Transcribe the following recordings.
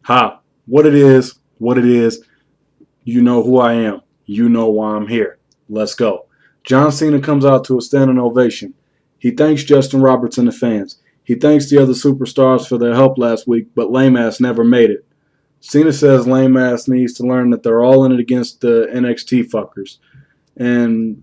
Ha, what it is, what it is. You know who I am. You know why I'm here. Let's go. John Cena comes out to a standing ovation. He thanks Justin Roberts and the fans. He thanks the other superstars for their help last week, but lame ass never made it. Cena says lame ass needs to learn that they're all in it against the NXT fuckers. And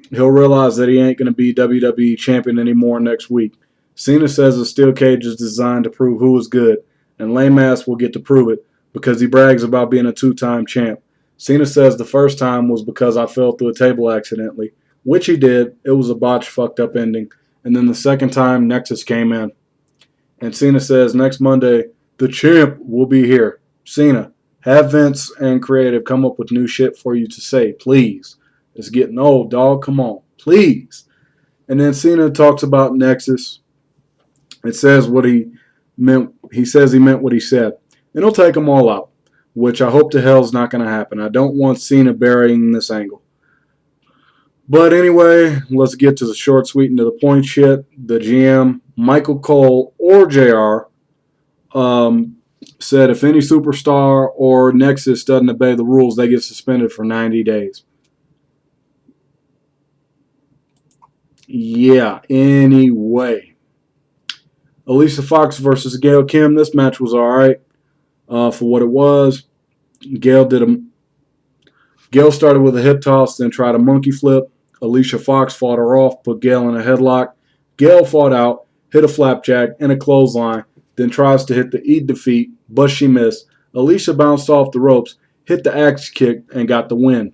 he'll realize that he ain't going to be WWE champion anymore next week. Cena says the steel cage is designed to prove who is good, and lame ass will get to prove it because he brags about being a two-time champ. Cena says the first time was because I fell through a table accidentally, which he did. It was a botched, fucked up ending. And then the second time, Nexus came in. And Cena says next Monday, the champ will be here. Cena, have Vince and Creative come up with new shit for you to say, please. It's getting old, dog. Come on, please. And then Cena talks about Nexus. It says what he meant. He says he meant what he said. And he'll take them all out, which I hope to hell is not going to happen. I don't want Cena burying this angle. But anyway, let's get to the short, sweet, and to the point shit. The GM, Michael Cole or JR, said if any superstar or Nexus doesn't obey the rules, they get suspended for 90 days. Yeah, anyway. Alicia Fox versus Gail Kim. This match was alright for what it was. Gail started with a hip toss, then tried a monkey flip. Alicia Fox fought her off, put Gail in a headlock. Gail fought out, hit a flapjack and a clothesline, then tries to hit the Eat Defeat, but she missed. Alicia bounced off the ropes, hit the axe kick, and got the win.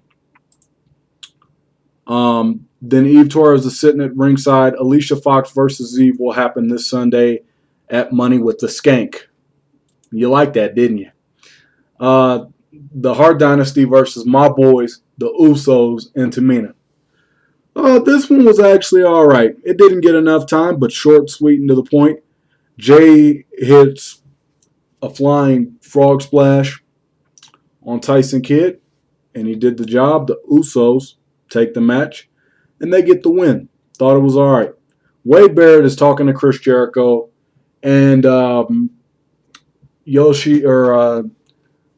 Then Eve Torres is sitting at ringside. Alicia Fox versus Eve will happen this Sunday at Money with the Skank. You liked that, didn't you? The Hart Dynasty versus my boys, the Usos, and Tamina. This one was actually alright. It didn't get enough time, but short, sweet, and to the point. Jay hits a flying frog splash on Tyson Kidd, and he did the job. The Usos take the match, and they get the win. Thought it was alright. Wade Barrett is talking to Chris Jericho, and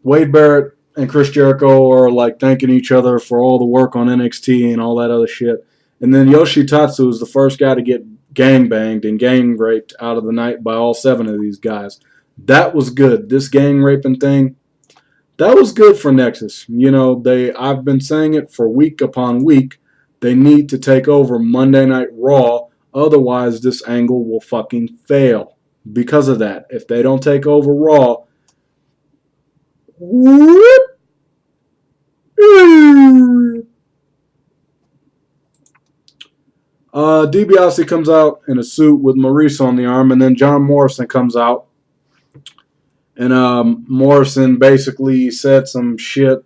Wade Barrett and Chris Jericho are like thanking each other for all the work on NXT and all that other shit. And then Yoshitatsu is the first guy to get gang banged and gang raped out of the night by all 7 of these guys. That was good. This gang raping thing, that was good for Nexus. You know, I've been saying it for week upon week. They need to take over Monday Night Raw. Otherwise, this angle will fucking fail. Because of that. If they don't take over Raw, DiBiase comes out in a suit with Maurice on the arm, and then John Morrison comes out. And Morrison basically said some shit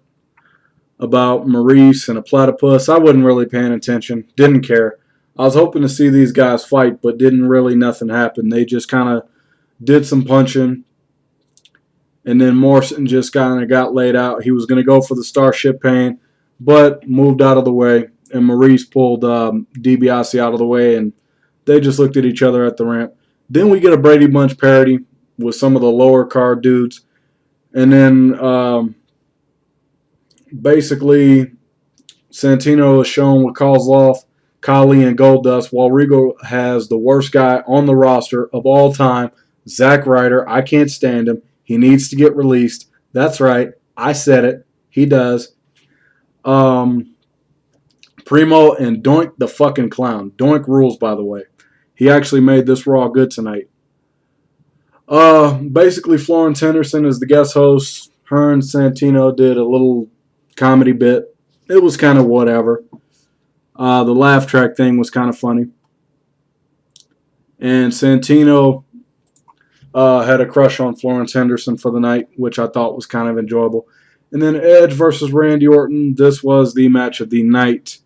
about Maurice and a platypus. I wasn't really paying attention. Didn't care. I was hoping to see these guys fight, but nothing happened. They just kind of did some punching. And then Morrison just kind of got laid out. He was going to go for the Starship Pain, but moved out of the way. And Maurice pulled DiBiase out of the way, and they just looked at each other at the ramp. Then we get a Brady Bunch parody with some of the lower card dudes. And then basically Santino is shown what calls off Kali and Goldust, while Regal has the worst guy on the roster of all time, Zack Ryder. I can't stand him. He needs to get released. That's right. I said it. He does. Primo and Doink the fucking clown. Doink rules, by the way. He actually made this Raw good tonight. Basically, Florence Henderson is the guest host. Her and Santino did a little comedy bit. It was kind of whatever. The laugh track thing was kind of funny. And Santino had a crush on Florence Henderson for the night, which I thought was kind of enjoyable. And then Edge versus Randy Orton. This was the match of the night.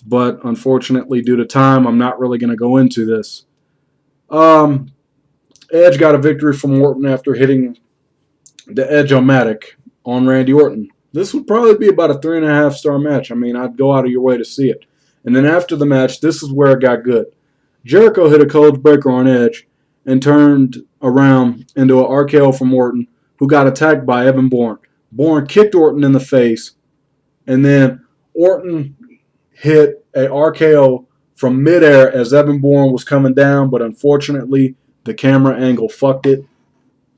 But unfortunately, due to time, I'm not really going to go into this. Edge got a victory from Orton after hitting the Edge-O-Matic on Randy Orton. This would probably be about a 3.5-star match. I mean, I'd go out of your way to see it. And then after the match, this is where it got good. Jericho hit a code breaker on Edge and turned around into an RKO from Orton, who got attacked by Evan Bourne. Bourne kicked Orton in the face, and then Orton hit a RKO from midair as Evan Bourne was coming down, but unfortunately, the camera angle fucked it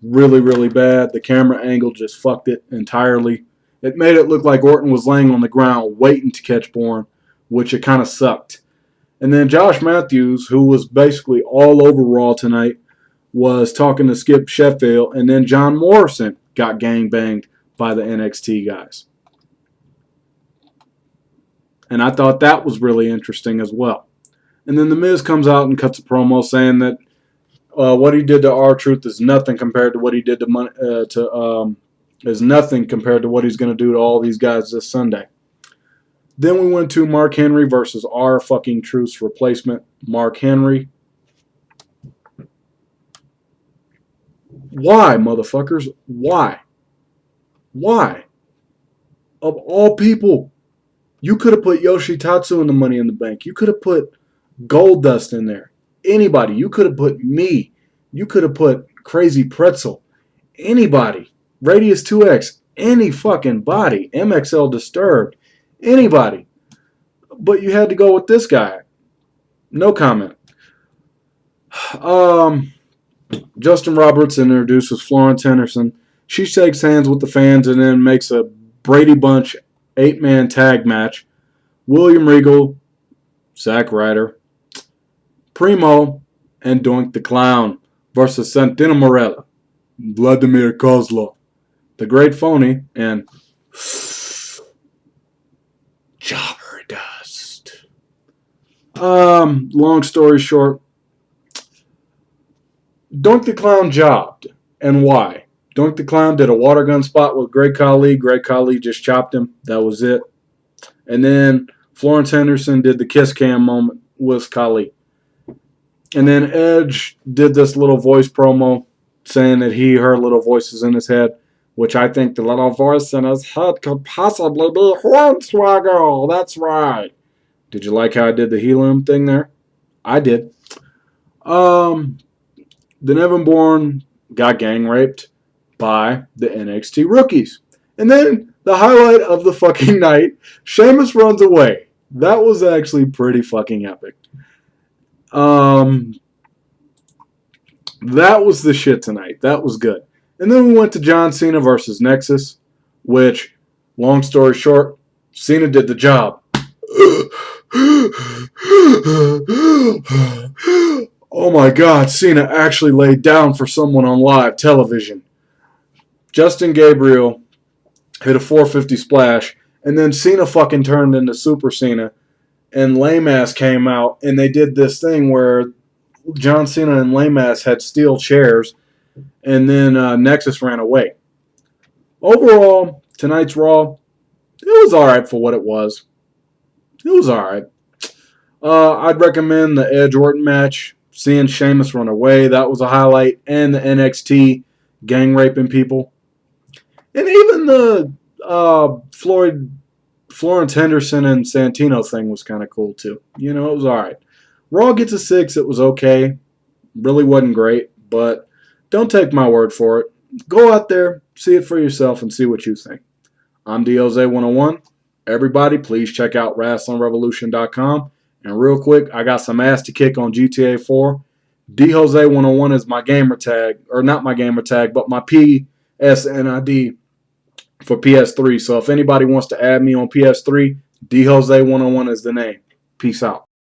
really, really bad. The camera angle just fucked it entirely. It made it look like Orton was laying on the ground waiting to catch Bourne, which it kind of sucked. And then Josh Matthews, who was basically all over Raw tonight, was talking to Skip Sheffield, and then John Morrison got gangbanged by the NXT guys. And I thought that was really interesting as well. And then The Miz comes out and cuts a promo saying that what he did to R-Truth is nothing compared to what he did is nothing compared to what he's going to do to all these guys this Sunday. Then we went to Mark Henry versus R-Truth's replacement, Mark Henry. Why, motherfuckers? Why? Why? Of all people, you could have put Yoshitatsu in the Money in the Bank. You could have put Goldust in there. Anybody. You could have put me. You could have put Crazy Pretzel. Anybody. Radius 2X. Any fucking body. MXL Disturbed. Anybody. But you had to go with this guy. No comment. Justin Roberts introduces Florence Henderson. She shakes hands with the fans and then makes a Brady Bunch 8-man tag match. William Regal, Zack Ryder, Primo, and Doink the Clown versus Santino Marella, Vladimir Kozlov, The Great Phony, and Jobber Dust. Long story short, Doink the Clown jobbed. And why? Doink the Clown did a water gun spot with Great Khali. Great Khali just chopped him. That was it. And then Florence Henderson did the kiss cam moment with Khali. And then Edge did this little voice promo saying that he heard little voices in his head, which I think the little voice in his head could possibly be Hornswoggle. That's right. Did you like how I did the helium thing there? I did. Then Evan Bourne got gang raped by the NXT rookies. And then the highlight of the fucking night, Sheamus runs away. That was actually pretty fucking epic. That was the shit tonight. That was good. And then we went to John Cena versus Nexus, which, long story short, Cena did the job. Oh my God, Cena actually laid down for someone on live television. Justin Gabriel hit a 450 splash, and then Cena fucking turned into Super Cena, and Lame Ass came out, and they did this thing where John Cena and Lame Ass had steel chairs, and then Nexus ran away. Overall, tonight's Raw, it was alright for what it was. It was alright. I'd recommend the Edge Orton match. Seeing Sheamus run away, that was a highlight. And the NXT gang raping people. And even the Florence Henderson and Santino thing was kind of cool too. You know, it was alright. Raw gets a 6. It was okay. Really wasn't great. But don't take my word for it. Go out there, see it for yourself, and see what you think. I'm DOZ101. Everybody, please check out WrestlingRevolution.com. And real quick, I got some ass to kick on GTA 4. DJose101 is my gamer tag, or not my gamer tag, but my PSNID for PS3. So if anybody wants to add me on PS3, DJose101 is the name. Peace out.